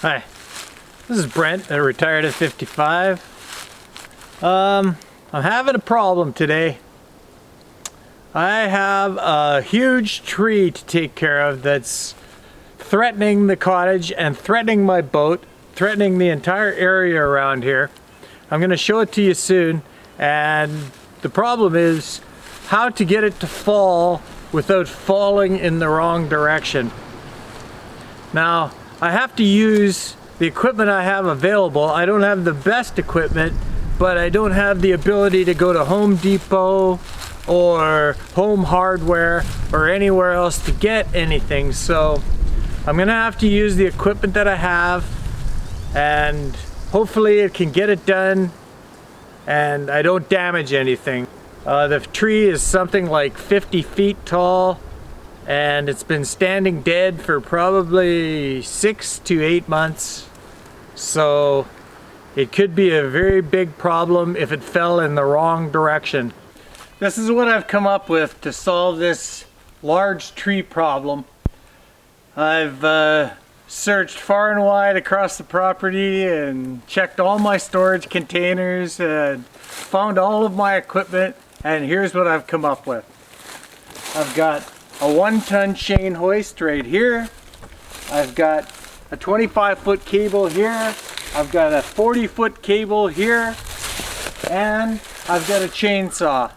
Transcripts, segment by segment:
Hi, this is Brent. I retired at 55. I'm having a problem today. I have a huge tree to take care of that's threatening the cottage and threatening my boat, threatening the entire area around here. I'm going to show it to you soon, and the problem is how to get it to fall without falling in the wrong direction. Now, I have to use the equipment I have available. I don't have the best equipment, but I don't have the ability to go to Home Depot or Home Hardware or anywhere else to get anything. So I'm gonna have to use the equipment that I have, and hopefully it can get it done and I don't damage anything. The tree is something like 50 feet tall, and it's been standing dead for probably 6 to 8 months. So it could be a very big problem if it fell in the wrong direction. This is what I've come up with to solve this large tree problem. I've searched far and wide across the property and checked all my storage containers and found all of my equipment, and here's what I've come up with. I've got a 1-ton chain hoist right here. I've got a 25-foot cable here. I've got a 40-foot cable here, and I've got a chainsaw.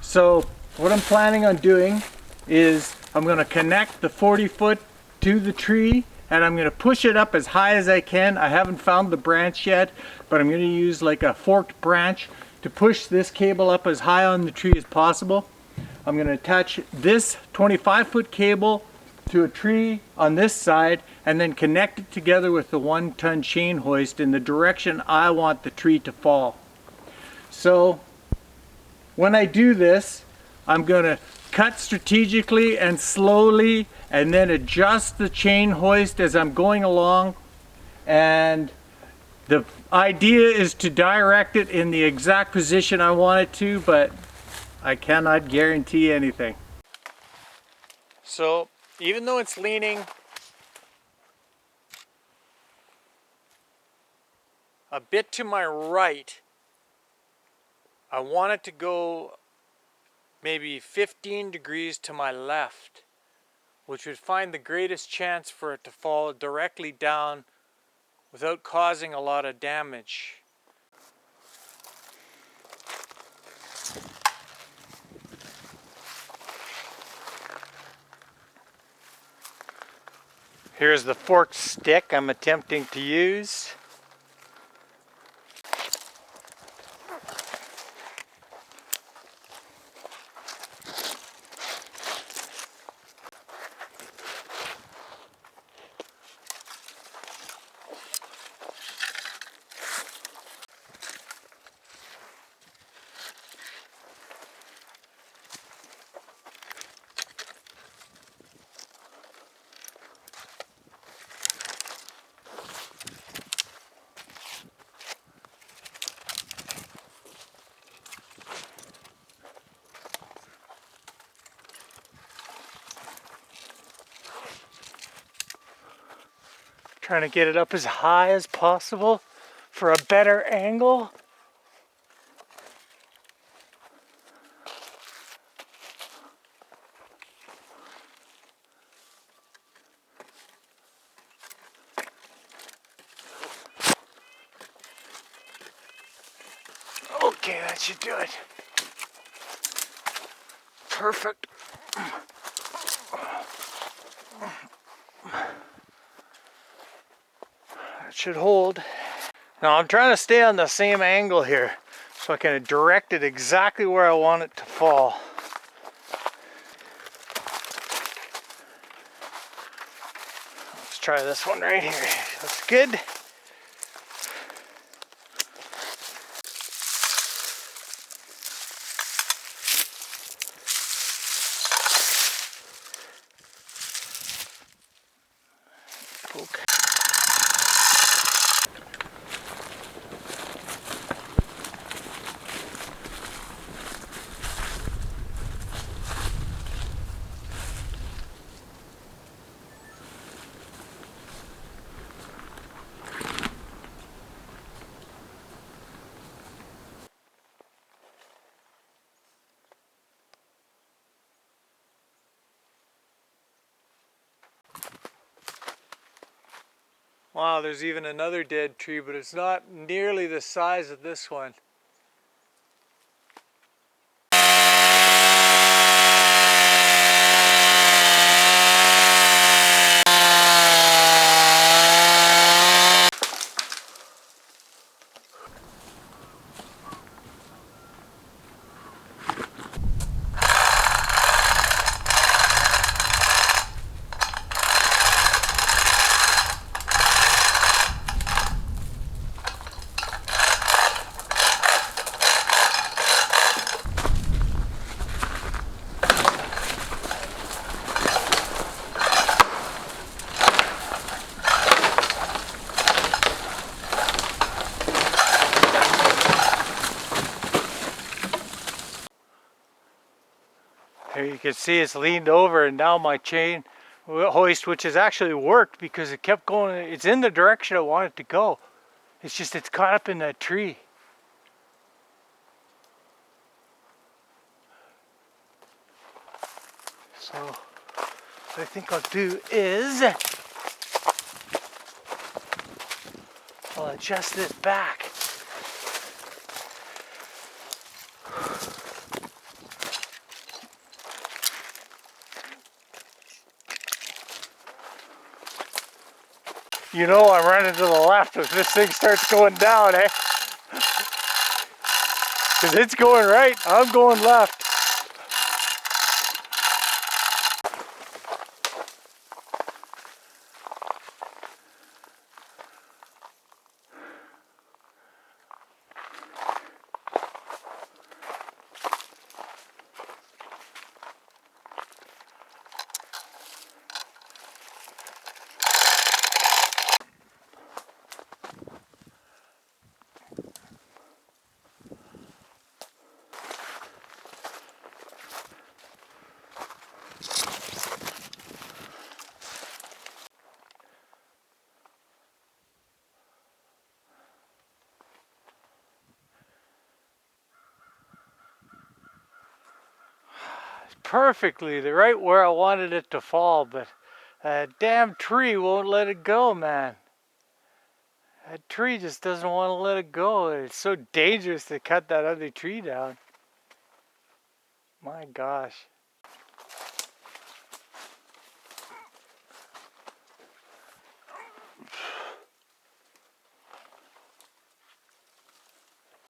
So what I'm planning on doing is I'm going to connect the 40-foot to the tree, and I'm going to push it up as high as I can. I haven't found the branch yet, but I'm going to use like a forked branch to push this cable up as high on the tree as possible. I'm going to attach this 25-foot cable to a tree on this side and then connect it together with the 1-ton chain hoist in the direction I want the tree to fall. So when I do this, I'm going to cut strategically and slowly and then adjust the chain hoist as I'm going along, and the idea is to direct it in the exact position I want it to, but I cannot guarantee anything. So even though it's leaning a bit to my right, I want it to go maybe 15 degrees to my left, which would find the greatest chance for it to fall directly down without causing a lot of damage. Here's the forked stick I'm attempting to use. Trying to get it up as high as possible for a better angle. Okay, that should do it. Perfect. That should hold. Now I'm trying to stay on the same angle here so I can direct it exactly where I want it to fall. Let's try this one right here. That's good. poke. Wow, there's even another dead tree, but it's not nearly the size of this one. Here you can see it's leaned over, and now my chain hoist, which has actually worked because it kept going, it's in the direction I want it to go. It's just, it's caught up in that tree. So what I think I'll do is I'll adjust this back. You know I'm running to the left if this thing starts going down, eh? Because it's going right, I'm going left. Perfectly the right where I wanted it to fall, but that damn tree won't let it go, man. That tree just doesn't want to let it go. It's so dangerous to cut that other tree down. My gosh.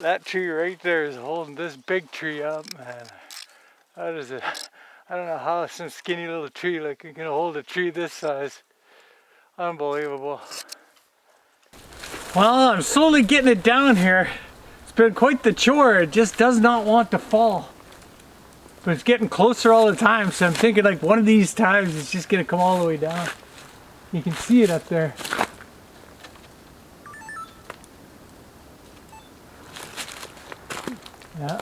That tree right there is holding this big tree up, man. That is it. I don't know how some skinny little tree like can hold a tree this size. Unbelievable. Well, I'm slowly getting it down here. It's been quite the chore. It just does not want to fall. But it's getting closer all the time, so I'm thinking like one of these times it's just gonna come all the way down. You can see it up there. Yeah.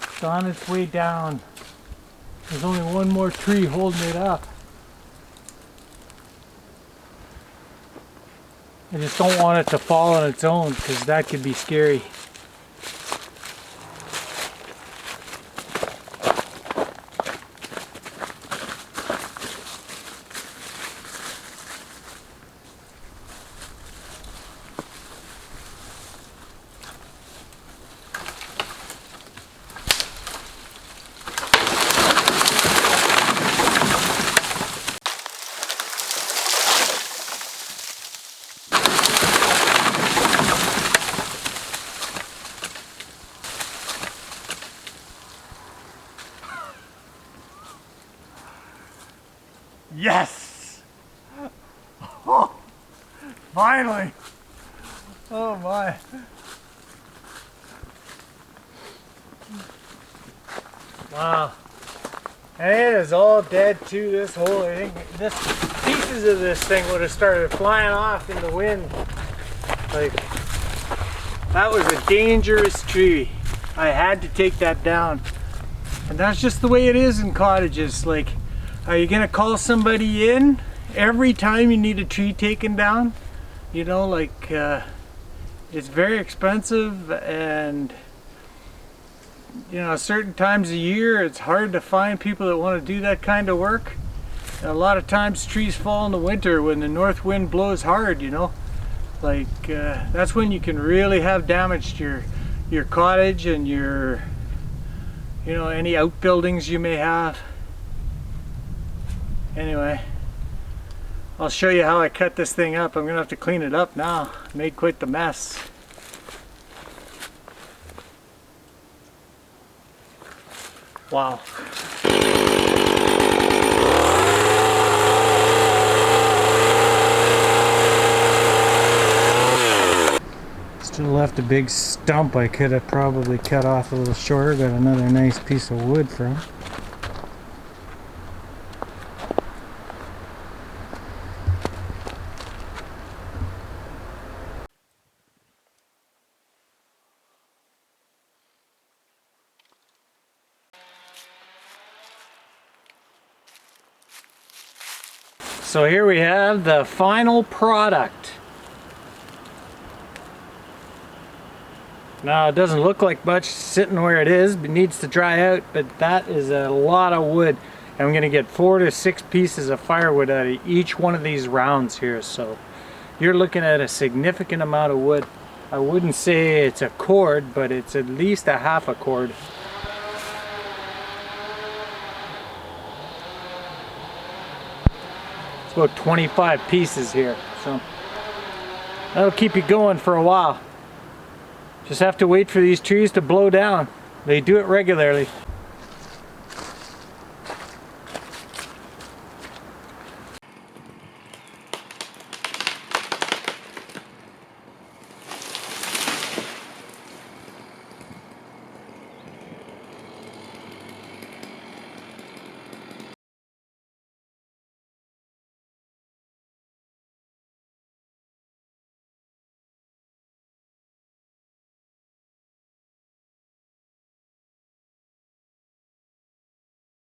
It's on its way down. There's only one more tree holding it up. I just don't want it to fall on its own because that could be scary. Yes! Oh, finally! Oh my. Wow. And it is all dead too, this whole thing. Pieces of this thing would have started flying off in the wind. Like, that was a dangerous tree. I had to take that down. And that's just the way it is in cottages. Like, are you gonna call somebody in every time you need a tree taken down? You know, like, it's very expensive, and you know, certain times a year it's hard to find people that want to do that kind of work. And a lot of times trees fall in the winter when the north wind blows hard, you know. Like, that's when you can really have damage to your cottage and your, you know, any outbuildings you may have. Anyway, I'll show you how I cut this thing up. I'm gonna have to clean it up now. I made quite the mess. Wow. Still left a big stump I could have probably cut off a little shorter. Got another nice piece of wood from. So here we have the final product. Now it doesn't look like much sitting where it is, but needs to dry out, but that is a lot of wood. I'm going to get 4 to 6 pieces of firewood out of each one of these rounds here, so you're looking at a significant amount of wood. I wouldn't say it's a cord, but it's at least a half a cord. It's about 25 pieces here, so that'll keep you going for a while. Just have to wait for these trees to blow down. They do it regularly.